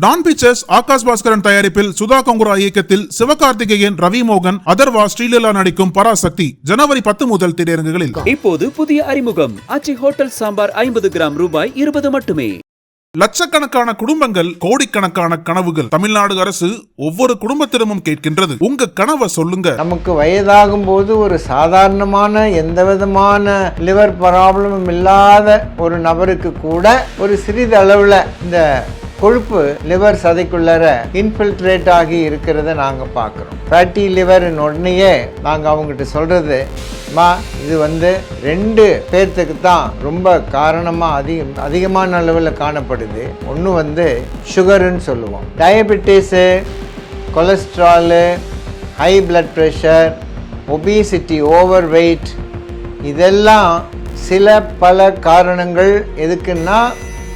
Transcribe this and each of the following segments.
Don pictures Akash Bhaskaran தயாரிப்பில் சுதா கொங்குரா இயக்கத்தில் சிவகார்த்திகேயன், ரவி மோகன், அதர்வா, ஸ்ரீலீலா நடிக்கும் பராசக்தி ஜனவரி 10 முதல் திரையரங்குகளில். இப்போது புதிய அறிமுகம் ஆச்சி ஹோட்டல் சாம்பார் 50 கிராம் ரூபாய் 20 மட்டுமே. லட்சக்கணக்கான குடும்பங்கள், கோடிக்கணக்கான கனவுகள். தமிழ்நாடு அரசு ஒவ்வொரு குடும்பத்திடமும் கேட்கின்றது, உங்க கனவை சொல்லுங்க. நமக்கு வயதாகும் போது ஒரு சாதாரணமான எந்த விதமான லிவர் ப்ராப்ளமும் இல்லாத ஒரு நபருக்கு கூட ஒரு சிறிது அளவில் இந்த கொழுப்பு லிவர் சதைக்குள்ளார இன்ஃபில்ட்ரேட் ஆகி இருக்கிறத நாங்கள் பார்க்குறோம். ஃபேட்டி லிவர்னு உடனேயே நாங்கள் அவங்ககிட்ட சொல்கிறது, இது 2 பேர்த்துக்கு தான் ரொம்ப காரணமாக அதிகமான அளவில் காணப்படுது. ஒன்று சுகருன்னு சொல்லுவோம், diabetes, cholesterol, high blood pressure, obesity, over weight, இதெல்லாம் பல காரணங்கள். எதுக்குன்னா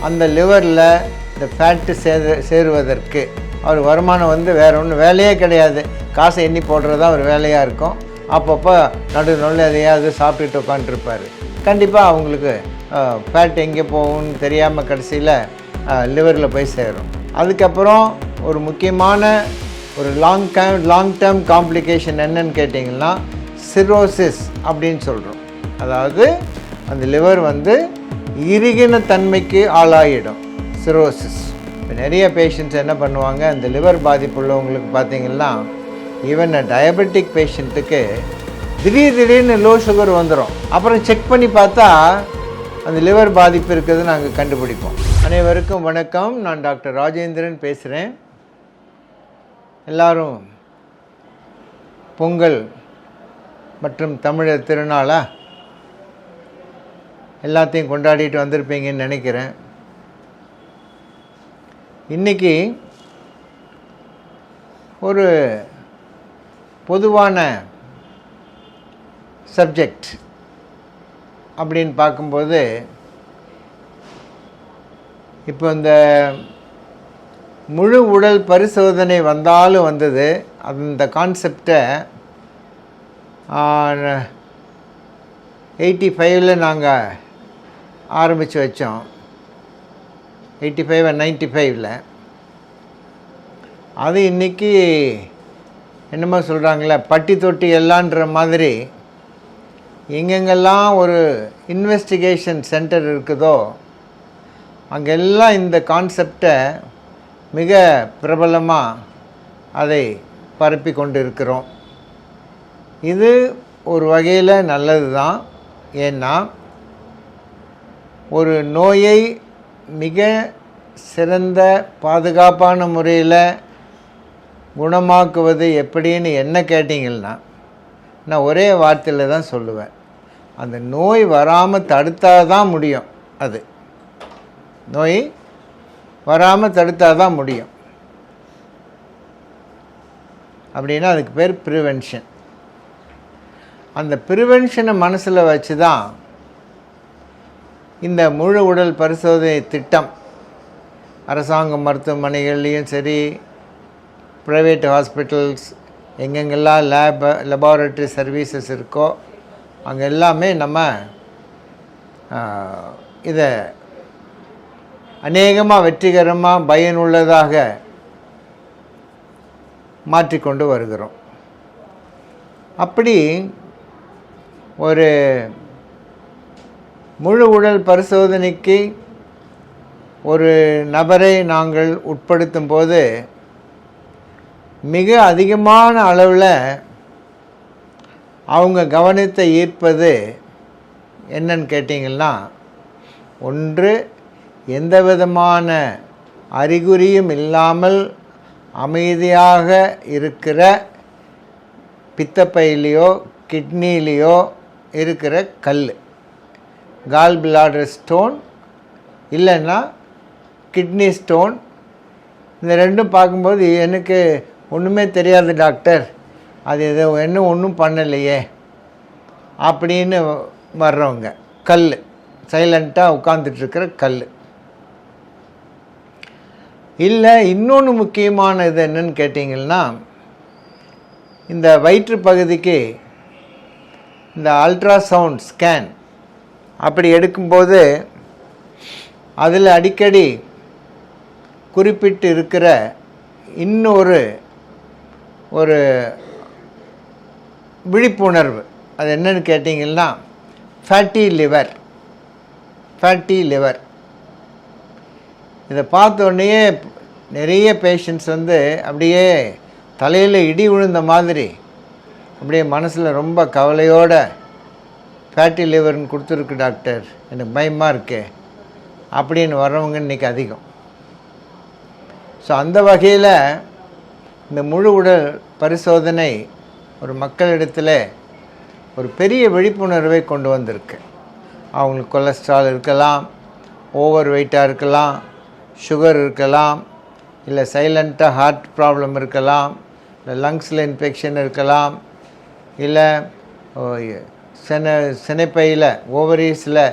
அந்த லிவரில் இந்த ஃபேட்டு சேருவதற்கு. அவர் வருமானம் வேறு ஒன்றும் வேலையே கிடையாது, காசை எண்ணி போடுறது தான் ஒரு வேலையாக இருக்கும். அப்பப்போ நடுநொல்ல எதையாவது சாப்பிட்டுட்டு உட்காந்துருப்பார். கண்டிப்பாக அவங்களுக்கு ஃபேட் எங்கே போகும்னு தெரியாமல் கடைசியில் லிவரில் போய் சேரும். அதுக்கப்புறம் ஒரு முக்கியமான ஒரு லாங் டேர்ம் காம்ப்ளிகேஷன் என்னன்னு கேட்டிங்கன்னா சிரோசிஸ் அப்படின்னு சொல்கிறோம். அதாவது அந்த லிவர் இறுகின தன்மைக்கு ஆளாகிடும், சிரோசிஸ். இப்போ நிறைய பேஷண்ட்ஸ் என்ன பண்ணுவாங்க, அந்த லிவர் பாதிப்பு உள்ளவங்களுக்கு பார்த்திங்கன்னா, ஈவன் டயபெட்டிக் பேஷண்ட்டுக்கு திடீர்னு லோ சுகர் வந்துடும். அப்புறம் செக் பண்ணி பார்த்தா அந்த லிவர் பாதிப்பு இருக்கிறது நாங்கள் கண்டுபிடிப்போம். அனைவருக்கும் வணக்கம், நான் டாக்டர் ராஜேந்திரன் பேசுகிறேன். எல்லாரும் பொங்கல் மற்றும் தமிழர் திருநாளா எல்லாத்தையும் கொண்டாடிட்டு வந்திருப்பீங்கன்னு நினைக்கிறேன். இன்றைக்கி ஒரு பொதுவான சப்ஜெக்ட் அப்படின்னு பார்க்கும்போது, இப்போ இந்த முழு உடல் பரிசோதனை வந்தாலும் வந்தது. அந்த கான்செப்டை 85 நாங்கள் ஆரம்பித்து வச்சோம். 85 95 அது இன்றைக்கி என்னமோ சொல்கிறாங்களே, பட்டி தொட்டி எல்லான்ற மாதிரி எங்கெங்கெல்லாம் ஒரு இன்வெஸ்டிகேஷன் சென்டர் இருக்குதோ அங்கெல்லாம் இந்த கான்செப்டை மிக பிரபலமாக அதை பரப்பி கொண்டு இருக்கிறோம். இது ஒரு வகையில் நல்லது தான். ஏன்னா ஒரு நோயை மிக சிறந்த பாதுகாப்பான முறையில் குணமாக்குவது எப்படின்னு என்ன கேட்டிங்கன்னா, நான் ஒரே வார்த்தையில் தான் சொல்லுவேன், அந்த நோய் வராமல் தடுத்தால் தான் முடியும். அது நோய் வராமல் தடுத்தால் தான் முடியும். அப்படின்னா அதுக்கு பேர் ப்ரிவென்ஷன். அந்த ப்ரிவென்ஷனை மனசில் வச்சு தான் இந்த முழு உடல் பரிசோதனை திட்டம் அரசாங்க மருத்துவமனைகள்லேயும் சரி, ப்ரைவேட் ஹாஸ்பிட்டல்ஸ், எங்கெங்கெல்லாம் லெபார்ட்டரி சர்வீசஸ் இருக்கோ அங்கே எல்லாமே நம்ம இதை அநேகமாக வெற்றிகரமாக பயனுள்ளதாக மாற்றிக்கொண்டு வருகிறோம். அப்படி ஒரு முழு உடல் பரிசோதனைக்கு ஒரு நபரை நாங்கள் உட்படுத்தும் போது மிக அதிகமான அளவில் அவங்க கவனத்தை ஈர்ப்பது என்னன்னு கேட்டிங்கன்னா, ஒன்று, எந்த விதமான அறிகுறியும் இல்லாமல் அமைதியாக இருக்கிற பித்தப்பையிலையோ கிட்னிலேயோ இருக்கிற கல், கால் பிளாடர் ஸ்டோன் இல்லைன்னா கிட்னி ஸ்டோன். இந்த ரெண்டும் பார்க்கும்போது எனக்கு ஒன்றுமே தெரியாது டாக்டர், அது எதோ ஒன்றும் பண்ணலையே அப்படின்னு வர்றவங்க, கல், சைலண்ட்டாக உட்காந்துட்ருக்கிற கல். இல்லை, இன்னொன்று முக்கியமான இது என்னன்னு கேட்டிங்கன்னா, இந்த வயிற்று பகுதிக்கு இந்த அல்ட்ராசவுண்ட் ஸ்கேன் அப்படி எடுக்கும்போது அதில் அடிக்கடி குறிப்பிட்டு இருக்கிற இன்னொரு ஒரு விழிப்புணர்வு. அது என்னன்னு கேட்டிங்கன்னா ஃபேட்டி லிவர். இதை பார்த்த உடனே நிறைய பேஷண்ட்ஸ் அப்படியே தலையில் இடி விழுந்த மாதிரி அப்படியே மனசில் ரொம்ப கவலையோட ஃபேட்டி லிவர்னு கொடுத்துருக்கு டாக்டர், எனக்கு பயமாக இருக்கே அப்படின்னு வர்றவங்க இன்றைக்கி அதிகம். ஸோ அந்த வகையில் இந்த முழு உடல் பரிசோதனை ஒரு மக்களிடத்தில் ஒரு பெரிய விழிப்புணர்வை கொண்டு வந்திருக்கு. அவங்களுக்கு கொலஸ்ட்ரால் இருக்கலாம், ஓவர் வெயிட்டாக இருக்கலாம், சுகர் இருக்கலாம், இல்லை சைலண்ட்டாக ஹார்ட் ப்ராப்ளம் இருக்கலாம், இல்லை லங்ஸில் இன்ஃபெக்ஷன் இருக்கலாம், இல்லை சினைப்பையில் ஓவரீஸில்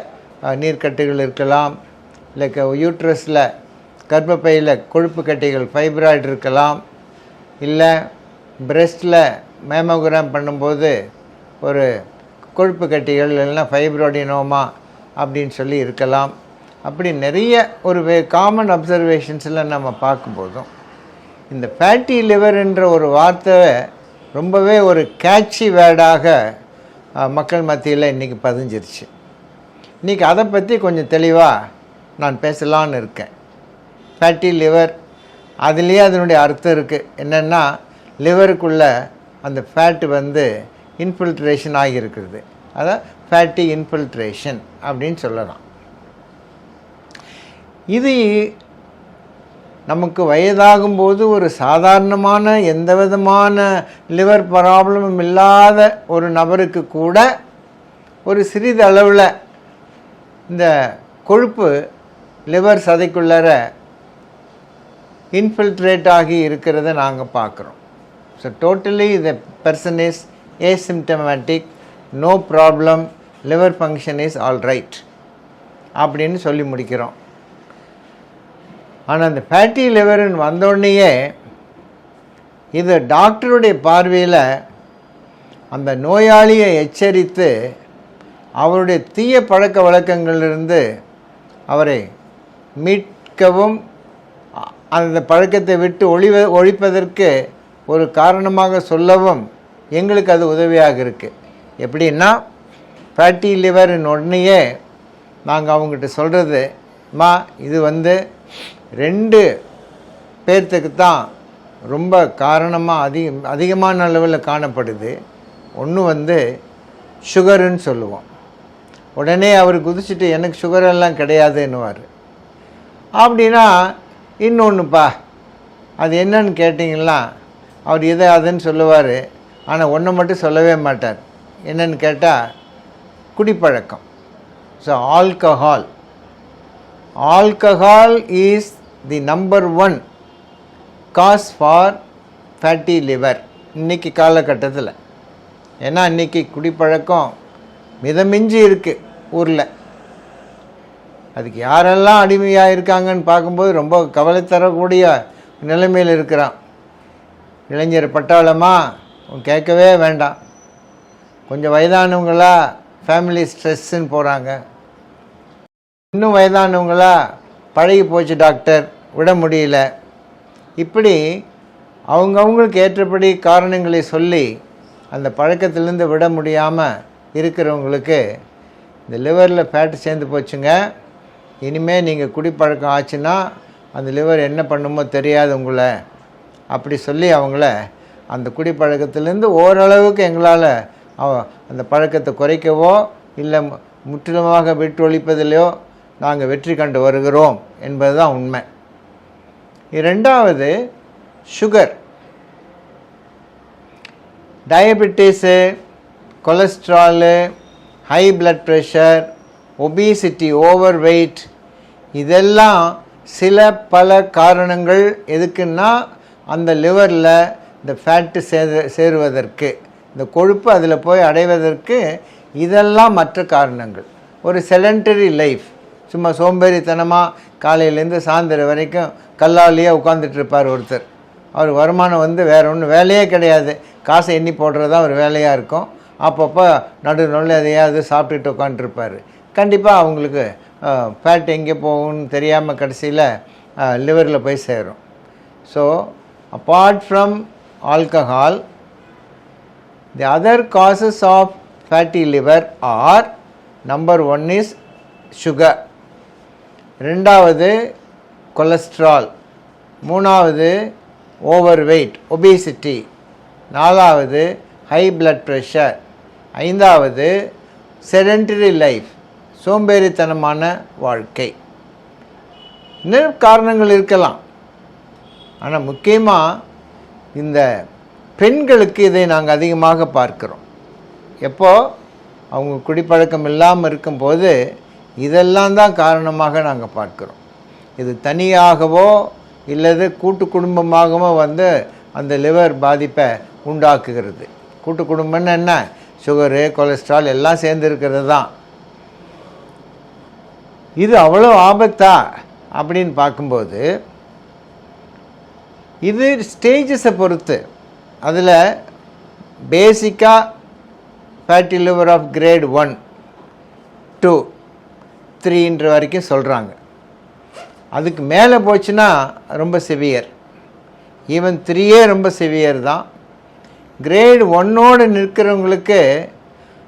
நீர்க்கட்டுகள் இருக்கலாம், இல்லை யூட்ரஸில் கர்ப்பப்பையில் கொழுப்பு கட்டிகள் ஃபைப்ராய்டு இருக்கலாம், இல்லை பிரெஸ்ட்டில் மேமோகிராம் பண்ணும்போது ஒரு கொழுப்பு கட்டிகள் இல்லைன்னா ஃபைப்ரோடினோமா அப்படின்னு சொல்லி இருக்கலாம். அப்படி நிறைய ஒரு காமன் அப்சர்வேஷன்ஸில் நம்ம பார்க்கும்போதும் இந்த ஃபேட்டி லிவர் என்ற ஒரு வார்த்தை ரொம்பவே ஒரு கேட்சி வேர்டாக மக்கள் மத்தியில் இன்றைக்கி பதிஞ்சிருச்சு. இன்றைக்கி அதை பற்றி கொஞ்சம் தெளிவாக நான் பேசலான்னு இருக்கேன். ஃபேட்டி லிவர், அதுலேயே அதனுடைய அர்த்தம் இருக்குது. என்னென்னா லிவருக்குள்ளே அந்த ஃபேட்டு இன்ஃபில்ட்ரேஷன் ஆகியிருக்கிறது. அதான் ஃபேட்டி இன்ஃபில்ட்ரேஷன் அப்படின்னு சொல்லலாம். இது நமக்கு வயதாகும்போது ஒரு சாதாரணமான எந்த விதமான லிவர் ப்ராப்ளமும் இல்லாத ஒரு நபருக்கு கூட ஒரு சிறிது அளவில் இந்த கொழுப்பு லிவர் சதைக்குள்ளற இன்ஃபில்ட்ரேட் ஆகி இருக்கிறத நாங்கள் பார்க்குறோம். So totally the person is asymptomatic, no problem, liver function is all right அப்படின்னு சொல்லி முடிக்கிறோம். ஆனால் அந்த ஃபேட்டி லிவர்னு வந்தோடனேயே இது டாக்டருடைய பார்வையில் அந்த நோயாளியை எச்சரித்து அவருடைய தீய பழக்க வழக்கங்களிலிருந்து அவரை மீட்கவும் அந்த பழக்கத்தை விட்டு ஒழிப்பதற்கு ஒரு காரணமாக சொல்லவும் எங்களுக்கு அது உதவியாக இருக்குது. எப்படின்னா ஃபேட்டி லிவரின் உடனேயே நாங்கள் அவங்ககிட்ட சொல்கிறது, இது 2 பேர்த்துக்கு தான் ரொம்ப காரணமாக அதிகமான அளவில் காணப்படுது. ஒன்று சுகருன்னு சொல்லுவோம். உடனே அவர் குதிச்சுட்டு எனக்கு சுகரெல்லாம் கிடையாதுன்னுவார். அப்படின்னா இன்னொன்றுப்பா, அது என்னன்னு கேட்டிங்கன்னா அவர் இதை அதுன்னு சொல்லுவார். ஆனால் ஒன்றை மட்டும் சொல்லவே மாட்டார். என்னன்னு கேட்டால் குடிப்பழக்கம். So alcohol is the number 1 cause for fatty liver இன்றைக்கி காலகட்டத்தில். ஏன்னா இன்றைக்கி குடிப்பழக்கம் மிதமிஞ்சி இருக்குது ஊரில். அதுக்கு யாரெல்லாம் அடிமையாக இருக்காங்கன்னு பார்க்கும்போது ரொம்ப கவலை தரக்கூடிய நிலைமையில் இருக்கிறான். இளைஞர் பட்டாளமாக கேட்கவே வேண்டாம். கொஞ்சம் வயதானவங்களா ஃபேமிலி ஸ்ட்ரெஸ்ஸுன்னு போகிறாங்க. இன்னும் வயதானவங்களா பழகி போச்சு டாக்டர், விட முடியல. இப்படி அவங்கவுங்களுக்கு ஏற்றபடி காரணங்களை சொல்லி அந்த பழக்கத்திலேருந்து விட முடியாமல் இருக்கிறவங்களுக்கு இந்த லிவரில் ஃபேட்டு சேர்ந்து போச்சுங்க. இனிமேல் நீங்கள் குடிப்பழக்கம் ஆச்சுன்னா அந்த லிவர் என்ன பண்ணுமோ தெரியாது உங்களை அப்படி சொல்லி அவங்கள அந்த குடிப்பழக்கத்திலேருந்து ஓரளவுக்கு எங்களால் அந்த பழக்கத்தை குறைக்கவோ இல்லை முற்றிலுமாக விட்டு ஒழிப்பதிலையோ நாங்கள் வெற்றி கண்டு வருகிறோம் என்பது தான் உண்மை. 2வது sugar. Diabetes, cholesterol, high blood pressure, obesity, over weight, இதெல்லாம் பல காரணங்கள். எதுக்குன்னா அந்த லிவரில் இந்த ஃபேட்டு சேருவதற்கு, இந்த கொழுப்பு அதில் போய் அடைவதற்கு இதெல்லாம் மற்ற காரணங்கள். ஒரு செடென்டரி லைஃப், சும்மா சோம்பேறித்தனமாக காலையிலேருந்து சாயந்தரம் வரைக்கும் கல்லாலேயே உட்காந்துட்டு இருப்பார் ஒருத்தர். அவர் வருமானம் வேறு ஒன்றும் வேலையே கிடையாது, காசை எண்ணி போடுறது தான் ஒரு வேலையாக இருக்கும். அப்பப்போ நடுநடுவில் எதையாவது சாப்பிட்டுட்டு உட்காந்துருப்பார். கண்டிப்பாக அவங்களுக்கு ஃபேட் எங்கே போகும்னு தெரியாமல் கடைசியில் லிவரில் போய் சேரும். So apart from alcohol, the other causes of fatty liver are, number 1 is sugar, 2வது கொலஸ்ட்ரால், 3வது ஓவர் வெயிட் ஒபிசிட்டி, 4வது ஹை பிளட் ப்ரெஷர், 5வது செடென்டரி லைஃப் சோம்பேறித்தனமான வாழ்க்கை. இன்னும் காரணங்கள் இருக்கலாம். ஆனால் முக்கியமாக இந்த பெண்களுக்கு இதை நாங்கள் அதிகமாக பார்க்குறோம். எப்போ அவங்க குடிப்பழக்கம் இல்லாமல் இருக்கும்போது இதெல்லாம் தான் காரணமாக நாங்கள் பார்க்குறோம். இது தனியாகவோ இல்லது கூட்டு குடும்பமாகவோ வந்து அந்த லிவர் பாதிப்பை உண்டாக்குகிறது. கூட்டு குடும்பம்னு என்ன, சுகரு கொலஸ்ட்ரால் எல்லாம் சேர்ந்து இருக்கிறது தான். இது அவ்வளோ ஆபத்தா அப்படின்னு பார்க்கும்போது இது ஸ்டேஜஸை பொறுத்து. அதில் பேசிக்காக ஃபேட்டி லிவர் ஆஃப் கிரேட் 1, 2, 3 வரைக்கும் சொல்கிறாங்க. அதுக்கு மேலே போச்சுன்னா ரொம்ப சிவியர். ஈவன் 3 ரொம்ப சிவியர் தான். கிரேட் 1ஓடு நிற்கிறவங்களுக்கு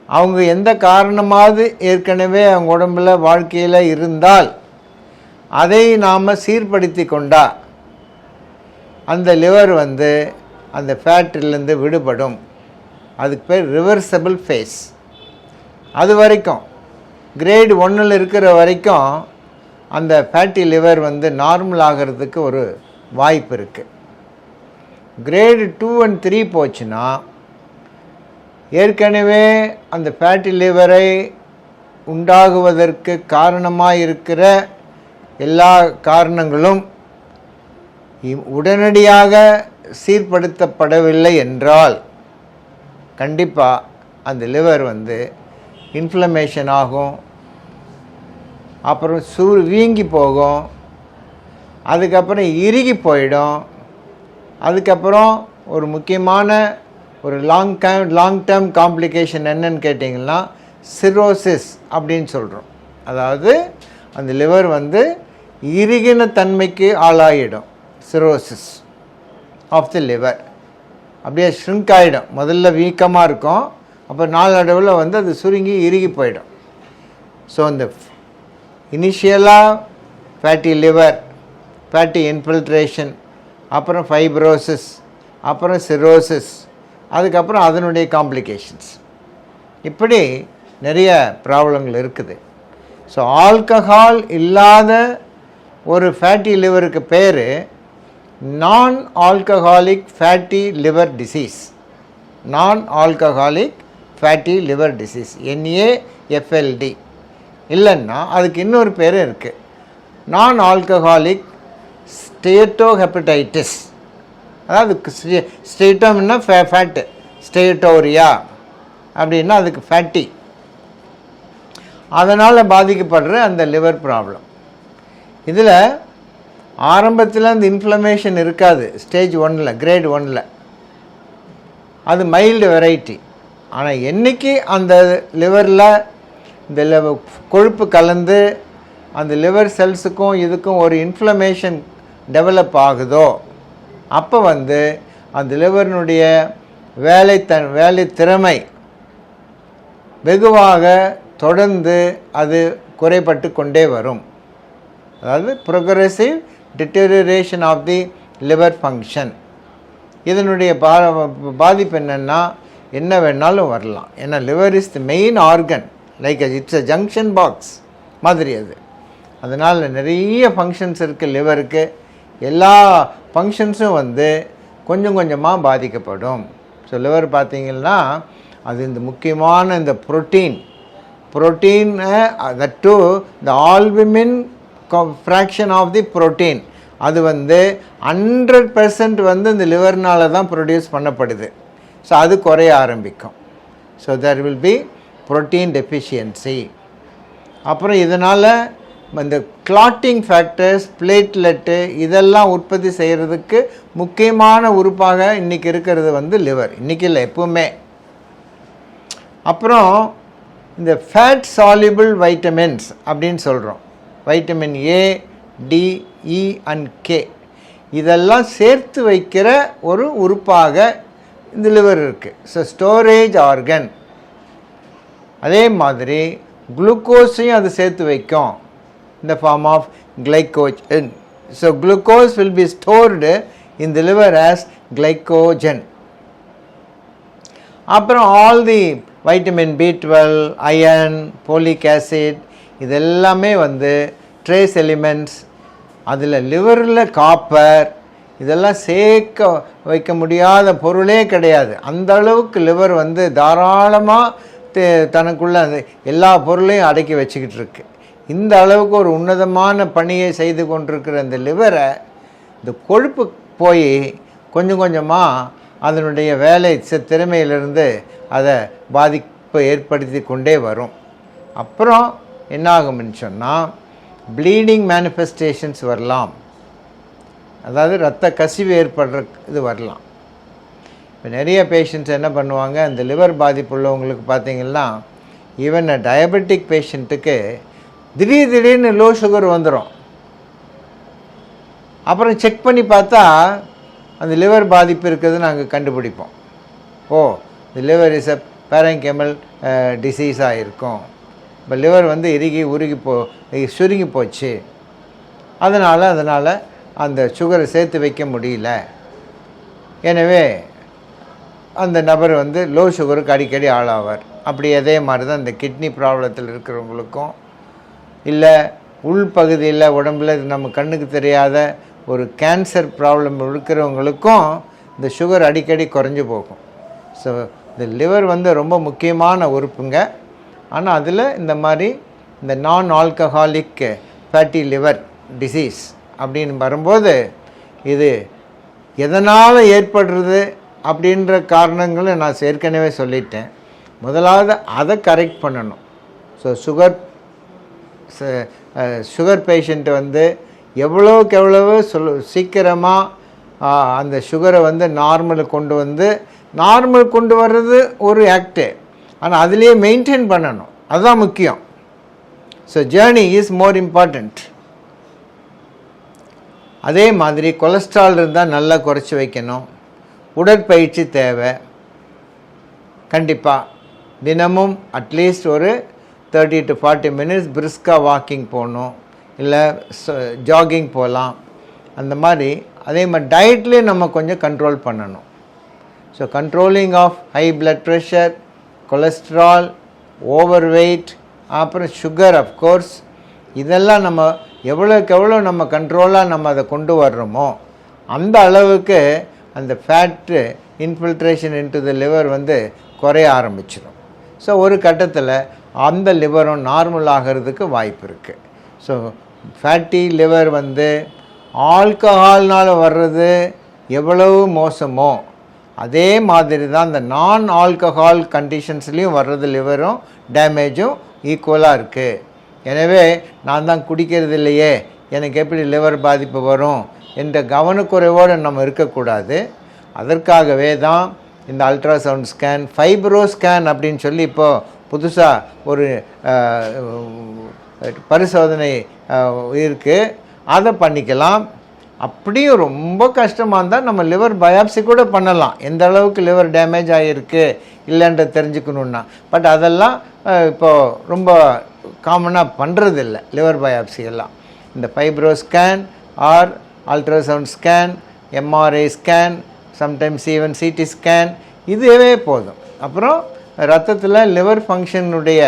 அவங்க எந்த காரணமாவது ஏற்கனவே அவங்க உடம்பில் வாழ்க்கையில் இருந்தால் அதை நாம் சீர்படுத்தி கொண்டா அந்த லிவர் வந்து அந்த ஃபேட்டிலேருந்து விடுபடும். அதுக்கு பேர் ரிவர்சபிள் ஃபேஸ். அது வரைக்கும் கிரேட் 1 இருக்கிற வரைக்கும் அந்த ஃபேட்டி லிவர் வந்து நார்மல் ஆகிறதுக்கு ஒரு வாய்ப்பு இருக்குது. கிரேடு 2 and 3 போச்சுன்னா ஏற்கனவே அந்த ஃபேட்டி லிவரை உண்டாகுவதற்கு காரணமாக இருக்கிற எல்லா காரணங்களும் உடனடியாக சீர்படுத்தப்படவில்லை என்றால் கண்டிப்பாக அந்த லிவர் வந்து இன்ஃப்ளமேஷன் ஆகும், அப்புறம் வீங்கி போகும், அதுக்கப்புறம் இறுகி போயிடும். அதுக்கப்புறம் ஒரு முக்கியமான ஒரு லாங் டேர்ம் காம்ப்ளிகேஷன் என்னன்னு கேட்டிங்கன்னா சிரோசிஸ் அப்படின்னு சொல்கிறோம். அதாவது அந்த லிவர் வந்து இறுகின தன்மைக்கு ஆளாகிடும். சிரோசிஸ் ஆஃப் தி லிவர் அப்படியே ஷ்ரிங்க் ஆகிடும். முதல்ல வீக்கமாக இருக்கும், அப்புறம் நாளடைவில் வந்து அது சுருங்கி இறுகி போயிடும். ஸோ இந்த இனிஷியலாக ஃபேட்டி லிவர், ஃபேட்டி இன்ஃபில்ட்ரேஷன், அப்புறம் ஃபைப்ரோசிஸ், அப்புறம் சிரோசிஸ், அதுக்கப்புறம் அதனுடைய காம்ப்ளிகேஷன்ஸ், இப்படி நிறைய ப்ராப்ளங்கள் இருக்குது. ஸோ ஆல்கஹால் இல்லாத ஒரு ஃபேட்டி லிவருக்கு பேர் நான் ஆல்கஹாலிக் ஃபேட்டி லிவர் டிசீஸ். நான் alcoholic fatty liver disease, NAFLD. இல்லைன்னா அதுக்கு இன்னொரு பேர் இருக்குது, நான் ஆல்கஹாலிக் ஸ்டேட்டோஹெப்படைட்டிஸ். அதாவது ஸ்டேட்டோம்னா ஃபேட்டு, ஸ்டேட்டோரியா அப்படின்னா அதுக்கு ஃபேட்டி, அதனால் பாதிக்கப்படுற அந்த லிவர் ப்ராப்ளம். இதில் ஆரம்பத்தில் அந்த இன்ஃப்ளமேஷன் இருக்காது. ஸ்டேஜ் 1ல், கிரேட் 1ல் அது மைல்டு வெரைட்டி. ஆனால் என்றைக்கு அந்த லிவரில் இந்த கொழுப்பு கலந்து அந்த லிவர் செல்ஸுக்கும் இதுக்கும் ஒரு இன்ஃப்ளமேஷன் டெவலப் ஆகுதோ அப்போ வந்து அந்த லிவரினுடைய வேலை திறமை வெகுவாக தொடர்ந்து அது குறைபட்டு கொண்டே வரும். அதாவது progressive deterioration of the liver function. இதனுடைய பாதிப்பு என்னென்னா என்ன வேணாலும் வரலாம். ஏன்னா liver is the main organ, like it's a junction box மாதிரி அது. அதனால் நிறைய ஃபங்க்ஷன்ஸ் இருக்குது லிவருக்கு. எல்லா ஃபங்க்ஷன்ஸும் வந்து கொஞ்சம் கொஞ்சமாக பாதிக்கப்படும். ஸோ லிவர் பார்த்திங்கன்னா அது இந்த முக்கியமான இந்த protein that to the albumin fraction of the protein, அது வந்து 100% வந்து இந்த லிவர்னால தான் ப்ரொடியூஸ் பண்ணப்படுது. ஸோ அது குறைய ஆரம்பிக்கும். So there will be protein deficiency. அப்புறம் இதனால் இந்த கிளாட்டிங் ஃபேக்டர்ஸ், பிளேட்லெட்டு இதெல்லாம் உற்பத்தி செய்கிறதுக்கு முக்கியமான உறுப்பாக இன்றைக்கி இருக்கிறது வந்து லிவர். இன்றைக்கி இல்லை, எப்பவுமே. அப்புறம் இந்த ஃபேட் சால்யூபிள் வைட்டமின்ஸ் அப்படின்னு சொல்கிறோம். Vitamin A, D, E and K இதெல்லாம் சேர்த்து வைக்கிற ஒரு உறுப்பாக இந்த லிவர் இருக்குது. So storage organ. அதே மாதிரி குளுக்கோஸையும் அது சேர்த்து வைக்கும் in the form of glycogen. So glucose will be stored in the liver as glycogen. அப்புறம் all the vitamin B12, iron, folic acid இதெல்லாமே வந்து ட்ரேஸ் எலிமெண்ட்ஸ். அதில் லிவரில் காப்பர் இதெல்லாம் சேர்க்க வைக்க முடியாத பொருளே கிடையாது. அந்த அளவுக்கு லிவர் வந்து தாராளமாக தனக்குள்ள அந்த எல்லா பொருளையும் அடக்கி வச்சுக்கிட்டு இருக்கு. இந்த அளவுக்கு ஒரு உன்னதமான பணியை செய்து கொண்டிருக்கிற இந்த லிவரை இந்த கொழுப்பு போய் கொஞ்சம் கொஞ்சமாக அதனுடைய வேலை திறமையிலிருந்து அதை பாதிப்பை ஏற்படுத்தி கொண்டே வரும். அப்புறம் என்ன ஆகும்னு சொன்னால் ப்ளீடிங் மேனிஃபெஸ்டேஷன்ஸ் வரலாம். அதாவது இரத்த கசிவு ஏற்படுற இது வரலாம். இப்போ நிறைய பேஷண்ட்ஸ் என்ன பண்ணுவாங்க, இந்த லிவர் பாதிப்பு உள்ளவங்களுக்கு பார்த்திங்கன்னா ஈவன் டயபெட்டிக் பேஷண்ட்டுக்கு திடீர்னு லோ சுகர் வந்துடும். அப்புறம் செக் பண்ணி பார்த்தா அந்த லிவர் பாதிப்பு இருக்கிறது நாங்கள் கண்டுபிடிப்போம். ஓ, இந்த லிவர் இஸ் அ பேரங்கெமல் டிசீஸாக இருக்கும். இப்போ லிவர் வந்து சுருங்கி போச்சு, அதனால் அந்த சுகரை சேர்த்து வைக்க முடியல. எனவே அந்த நபர் வந்து லோ சுகருக்கு அடிக்கடி ஆளாவார். அப்படி அதே மாதிரி தான் இந்த கிட்னி ப்ராப்ளத்தில் இருக்கிறவங்களுக்கும், இல்லை உள்பகுதியில் உடம்புல நம்ம கண்ணுக்கு தெரியாத ஒரு கேன்சர் ப்ராப்ளம் இருக்கிறவங்களுக்கும் இந்த சுகர் அடிக்கடி குறைஞ்சி போகும். ஸோ இந்த லிவர் வந்து ரொம்ப முக்கியமான உறுப்புங்க. ஆனால் அதில் இந்த மாதிரி இந்த நான் ஆல்கஹாலிக் ஃபேட்டி லிவர் டிசீஸ் அப்படின்னு வரும்போது இது எதனால் ஏற்படுறது அப்படின்ற காரணங்களை நான் ஏற்கனவே சொல்லிட்டேன். முதலாவது அதை கரெக்ட் பண்ணணும். ஸோ சுகர் பேஷண்ட்டு வந்து எவ்வளோக்கு எவ்வளவு சீக்கிரமாக அந்த சுகரை வந்து நார்மல் கொண்டு வர்றது ஒரு ஆக்டு. ஆனால் அதிலே மெயின்டைன் பண்ணணும், அதுதான் முக்கியம். So journey is more important. அதே மாதிரி கொலஸ்ட்ரால் இருந்தால் நல்லா குறைச்சி வைக்கணும். உடற்பயிற்சி தேவை கண்டிப்பாக. தினமும் அட்லீஸ்ட் ஒரு 30 to 40 minutes பிரிஸ்காக வாக்கிங் போகணும், இல்லை ஜாகிங் போகலாம். அந்த மாதிரி அதே மாதிரி டயட்லேயே நம்ம கொஞ்சம் கண்ட்ரோல் பண்ணணும். So controlling of high blood pressure, cholesterol, over weight, அப்புறம் சுகர் அஃப்கோர்ஸ், இதெல்லாம் நம்ம எவ்வளோக்கு எவ்வளோ நம்ம கண்ட்ரோலாக நம்ம அதை கொண்டு வர்றோமோ அந்த அளவுக்கு அந்த fat infiltration into the liver வந்து குறைய ஆரம்பிச்சிடும். ஸோ ஒரு கட்டத்தில் அந்த லிவரும் நார்மல் ஆகிறதுக்கு வாய்ப்பு இருக்குது. ஸோ ஃபேட்டி லிவர் வந்து ஆல்கஹால்னால் வர்றது எவ்வளவு மோசமோ அதே மாதிரி தான் இந்த நான் ஆல்கஹால் கண்டிஷன்ஸ்லேயும் வர்றது லிவரும் டேமேஜும் ஈக்குவலாக இருக்குது. எனவே நான் தான் குடிக்கிறது இல்லையே, எனக்கு எப்படி லிவர் பாதிப்பு வரும் என்ற கவனக்குறைவோடு நம்ம இருக்கக்கூடாது. அதற்காகவே தான் இந்த அல்ட்ராசவுண்ட் ஸ்கேன், ஃபைப்ரோ ஸ்கேன் அப்படின்னு சொல்லி இப்போது புதுசாக ஒரு பரிசோதனை இருக்குது, அதை பண்ணிக்கலாம். அப்படியும் ரொம்ப கஷ்டமாக இருந்தால் நம்ம லிவர் பயாப்சி கூட பண்ணலாம், எந்த அளவுக்கு லிவர் டேமேஜ் ஆகிருக்கு இல்லைன்ற தெரிஞ்சுக்கணுன்னா. பட் அதெல்லாம் இப்போது ரொம்ப காமனாக பண்ணுறதில்ல லிவர் பயாப்சி எல்லாம். இந்த fibro scan R ultrasound scan, MRI scan, sometimes even CT scan, இதுவே போதும். அப்புறம் ரத்தத்தில் லிவர் ஃபங்க்ஷனுடைய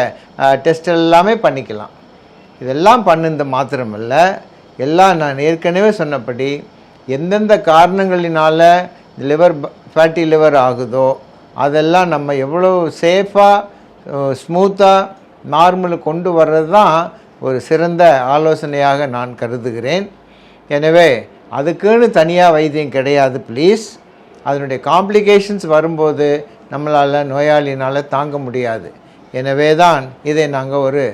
டெஸ்ட் எல்லாமே பண்ணிக்கலாம். இதெல்லாம் பண்ணுறது மாத்திரமல்ல, எல்லாம் நான் ஏற்கனவே சொன்னபடி எந்தெந்த காரணங்களினால லிவர் ஃபேட்டி லிவர் ஆகுதோ அதெல்லாம் நம்ம எவ்வளோ சேஃபாக ஸ்மூத்தாக நார்மலுக்கு கொண்டு வர்றது தான் ஒரு சிறந்த ஆலோசனையாக நான் கருதுகிறேன். எனவே அதுக்குன்னு தனியாக வைத்தியம் கிடையாது ப்ளீஸ். அதனுடைய காம்ப்ளிகேஷன்ஸ் வரும்போது நம்மளால் நோயாளினால் தாங்க முடியாது. எனவே தான் இதை நாங்கள் ஒரு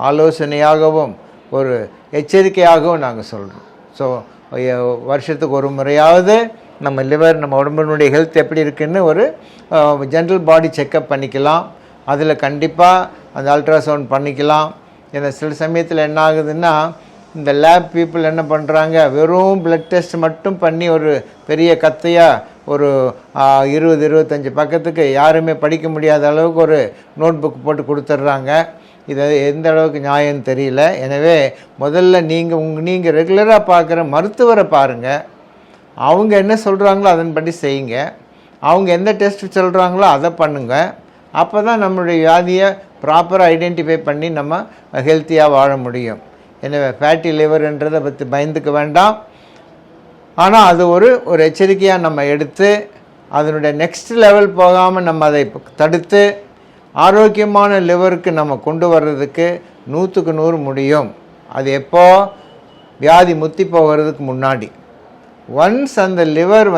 ஆலோசனையாகவும் ஒரு எச்சரிக்கையாகவும் நாங்கள் சொல்கிறோம். ஸோ வருஷத்துக்கு ஒரு முறையாவது நம்ம லிவர், நம்ம உடம்பினுடைய ஹெல்த் எப்படி இருக்குன்னு ஒரு ஜென்ரல் பாடி செக்கப் பண்ணிக்கலாம். அதில் கண்டிப்பாக அந்த அல்ட்ராசவுண்ட் பண்ணிக்கலாம். ஏன்னா சில சமயத்தில் என்ன ஆகுதுன்னா இந்த லேப் பீப்புள் என்ன பண்ணுறாங்க, வெறும் பிளட் டெஸ்ட் மட்டும் பண்ணி ஒரு பெரிய கத்தையாக ஒரு 20-25 பக்கத்துக்கு யாருமே படிக்க முடியாத அளவுக்கு ஒரு நோட்புக் போட்டு கொடுத்துட்றாங்க. இது எந்த அளவுக்கு நியாயம்னு தெரியல. எனவே முதல்ல நீங்கள் ரெகுலராக பார்க்குற மருத்துவரை பாருங்கள். அவங்க என்ன சொல்கிறாங்களோ அதன்படி செய்யுங்க. அவங்க எந்த டெஸ்ட் சொல்கிறாங்களோ அதை பண்ணுங்கள். அப்போ தான் நம்மளுடைய வியாதியை ப்ராப்பராக ஐடென்டிஃபை பண்ணி நம்ம ஹெல்த்தியாக வாழ முடியும். எனவே ஃபேட்டி லிவர்ன்றதை பற்றி பயந்துக்க வேண்டாம். ஆனால் அது ஒரு எச்சரிக்கையாக நம்ம எடுத்து அதனுடைய நெக்ஸ்ட் லெவல் போகாமல் நம்ம அதை தடுத்து ஆரோக்கியமான லிவருக்கு நம்ம கொண்டு வர்றதுக்கு 100க்கு 100 முடியும். அது எப்போ? வியாதி முத்தி போகிறதுக்கு முன்னாடி. ஒன்ஸ் அந்த லிவர்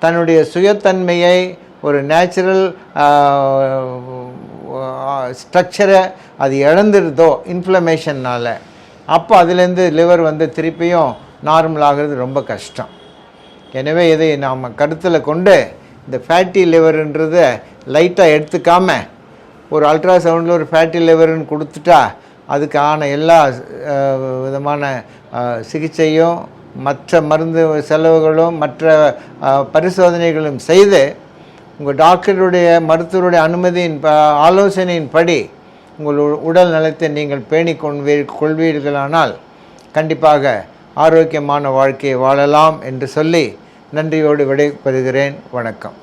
தன்னுடைய சுயத்தன்மையை ஒரு நேச்சுரல் ஸ்ட்ரக்சரை அது இழந்துருதோ இன்ஃப்ளமேஷன்னால், அப்போ அதுலேருந்து லிவர் திருப்பியும் நார்மல் ஆகிறது ரொம்ப கஷ்டம். எனவே இதை நாம் கருத்தில் கொண்டு இந்த ஃபேட்டி லிவருன்றதை லைட்டாக எடுத்துக்காமல் ஒரு அல்ட்ராசவுண்டில் ஒரு ஃபேட்டி லிவர்னு கொடுத்துட்டா அதுக்கான எல்லா விதமான சிகிச்சையும் மற்ற மருந்து செலவுகளும் மற்ற பரிசோதனைகளும் செய்து உங்கள் டாக்டருடைய மருத்துவருடைய அனுமதியின் ஆலோசனையின்படி உங்கள் உடல் நலத்தை நீங்கள் பேணிக் கொள்வீர்களானால் கண்டிப்பாக ஆரோக்கியமான வாழ்க்கையை வாழலாம் என்று சொல்லி நன்றியோடு விடைபெறுகிறேன். வணக்கம்.